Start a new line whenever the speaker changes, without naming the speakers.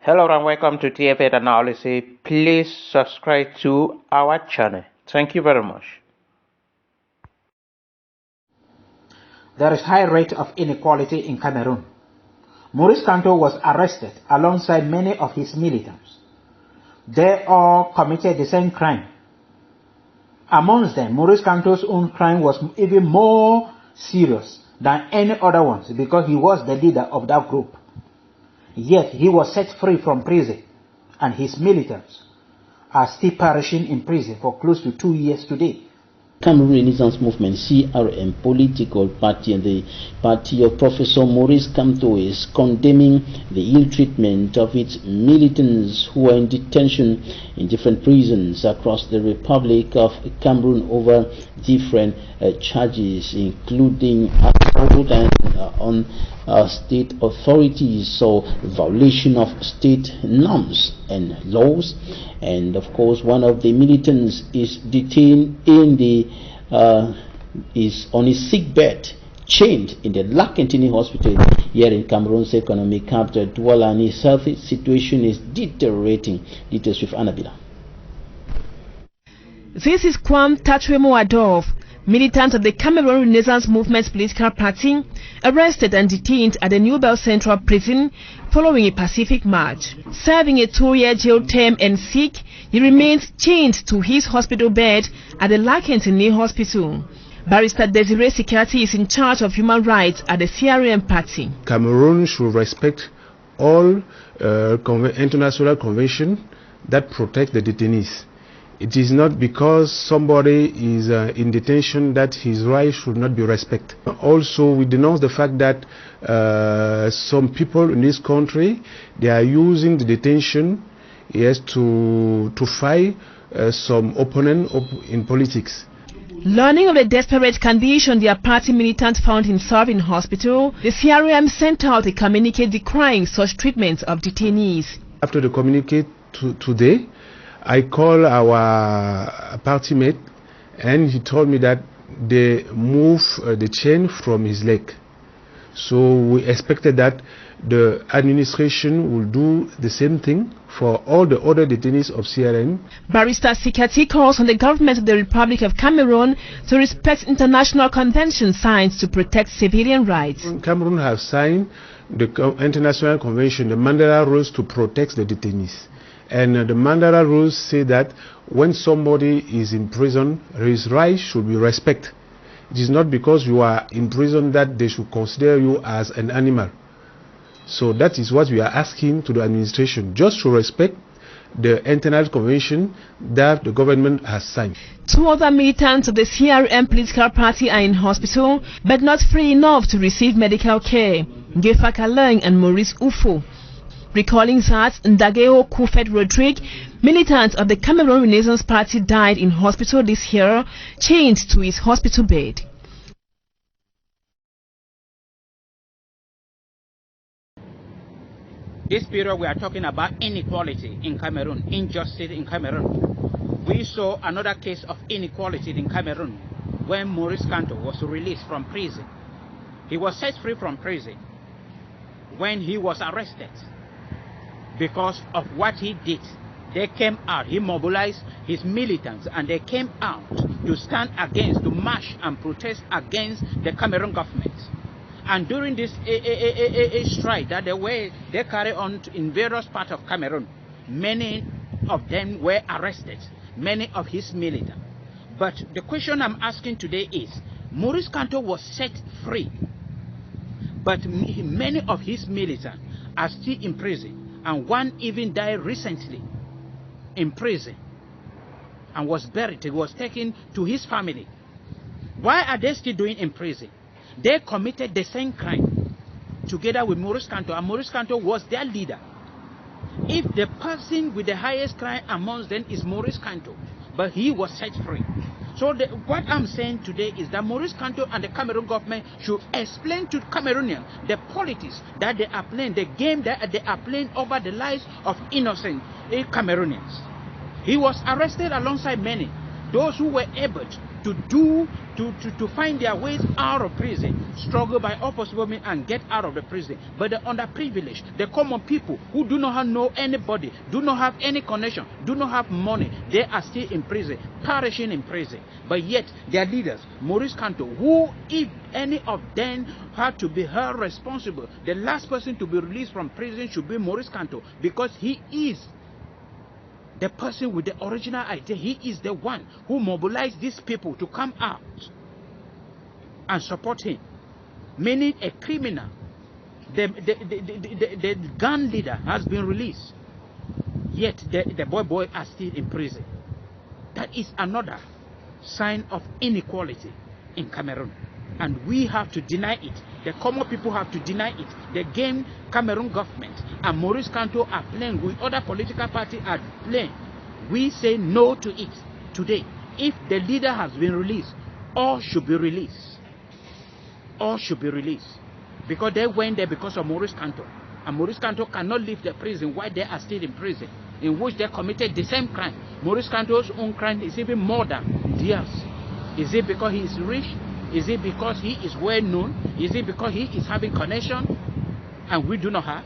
Hello and welcome to TFA Analysis. Please subscribe to our channel. Thank you very much.
There is high rate of inequality in Cameroon. Maurice Kamto was arrested alongside many of his militants. They all committed the same crime. Amongst them, Maurice Kamto's own crime was even more serious than any other ones because he was the leader of that group. Yet he was set free from prison, and his militants are still perishing in prison for close to 2 years today.
Cameroon Renaissance Movement, CRM, political party, and the party of Professor Maurice Kamto is condemning the ill treatment of its militants who are in detention in different prisons across the Republic of Cameroon over different charges, including assault and on state authorities, so violation of state norms and laws. And of course, one of the militants is detained in the is on his sick bed, chained in the Lakentini hospital here in Cameroon's economic capital Douala, and his health situation is deteriorating. Details with Annabella.
This is Kwam Tatwemo Adolf, militant of the Cameroon Renaissance Movement's political party, arrested and detained at the New Bell Central Prison following a Pacific March. Serving a 2-year jail term and sick, he remains chained to his hospital bed at the Lakentini Hospital. Barrister Desiree Sikati is in charge of human rights at the CRM party.
Cameroon should respect all international conventions that protect the detainees. It is not because somebody is in detention that his rights should not be respected. Also, we denounce the fact that some people in this country, they are using the detention to fight some opponent in politics.
Learning of the desperate condition their party militant found himself in hospital, the CRM sent out a communique decrying such treatment of detainees.
After the communique today, I called our party mate, and he told me that they moved the chain from his leg. So we expected that the administration will do the same thing for all the other detainees of CRM. Barrister
Sikati calls on the government of the Republic of Cameroon to respect international conventions signed to protect civilian rights.
Cameroon has signed the international convention, the Mandela rules, to protect the detainees. And the Mandela rules say that when somebody is in prison, his rights should be respected. It is not because you are in prison that they should consider you as an animal. So that is what we are asking to the administration, just to respect the international convention that the government has signed.
2 other militants of the CRM political party are in hospital, but not free enough to receive medical care. Ngefa Kaleng and Maurice Ufo. Recalling that Ndageo Kufet Rodrigue, militant of the Cameroon Renaissance Party, died in hospital this year, chained to his hospital bed.
This period we are talking about inequality in Cameroon, injustice in Cameroon. We saw another case of inequality in Cameroon when Maurice Kamto was released from prison. He was set free from prison when he was arrested. Because of what he did, they came out, he mobilized his militants, and they came out to stand against, to march and protest against the Cameroon government. And during this strike that they carry on in various parts of Cameroon, many of them were arrested, many of his militants. But the question I'm asking today is, Maurice Kamto was set free, but many of his militants are still in prison. And one even died recently in prison and was buried. He was taken to his family. Why are they still doing in prison? They committed the same crime together with Maurice Kamto, and Maurice Kamto was their leader. If the person with the highest crime amongst them is Maurice Kamto, but he was set free. So what I'm saying today is that Maurice Kamto and the Cameroon government should explain to Cameroonians the politics that they are playing, the game that they are playing over the lives of innocent Cameroonians. He was arrested alongside many, those who were able to find their ways out of prison, struggle by all possible means and get out of the prison. But the underprivileged, the common people who do not know anybody, do not have any connection, do not have money, they are still in prison, perishing in prison. But yet their leaders, Maurice Kamto, who if any of them had to be held responsible, the last person to be released from prison should be Maurice Kamto, because he is the person with the original idea. He is the one who mobilized these people to come out and support him. Meaning a criminal, the gun leader has been released, yet the boy are still in prison. That is another sign of inequality in Cameroon. And we have to deny it. The common people have to deny it. The game Cameroon government and Maurice Kamto are playing with other political parties are playing. We say no to it today. If the leader has been released, all should be released. All should be released. Because they went there because of Maurice Kamto. And Maurice Kamto cannot leave the prison while they are still in prison, in which they committed the same crime. Maurice Kamto's own crime is even more than theirs. Is it because he is rich? Is it because he is well known? Is it because he is having connection and we do not have?